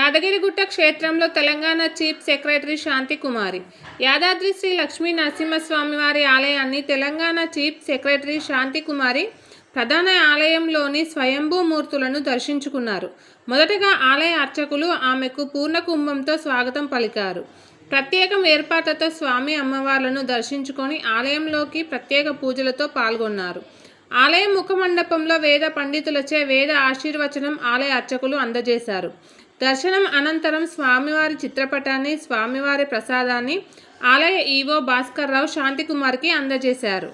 యాదగిరిగుట్ట క్షేత్రంలో Telangana chief secretary Santhi Kumari. Yadadri Shri Lakshmi నరసింహస్వామివారి ఆలయాన్ని Telangana chief secretary Santhi Kumari ప్రధాన ఆలయంలోని స్వయంభూ మూర్తులను దర్శించుకున్నారు. మొదటగా ఆలయ అర్చకులు ఆమెకు పూర్ణ కుంభంతో స్వాగతం పలికారు. ప్రత్యేకం ఏర్పాట్లతో స్వామి అమ్మవార్లను దర్శించుకొని ఆలయంలోకి ప్రత్యేక పూజలతో పాల్గొన్నారు. ఆలయం ముఖమండపంలో వేద పండితులచే వేద ఆశీర్వచనం ఆలయ అర్చకులు అందజేశారు. దర్శనం అనంతరం స్వామివారి చిత్రపటాన్ని, స్వామివారి ప్రసాదాన్ని ఆలయ ఈవో భాస్కర్ రావు శాంతికుమార్కి అందజేశారు.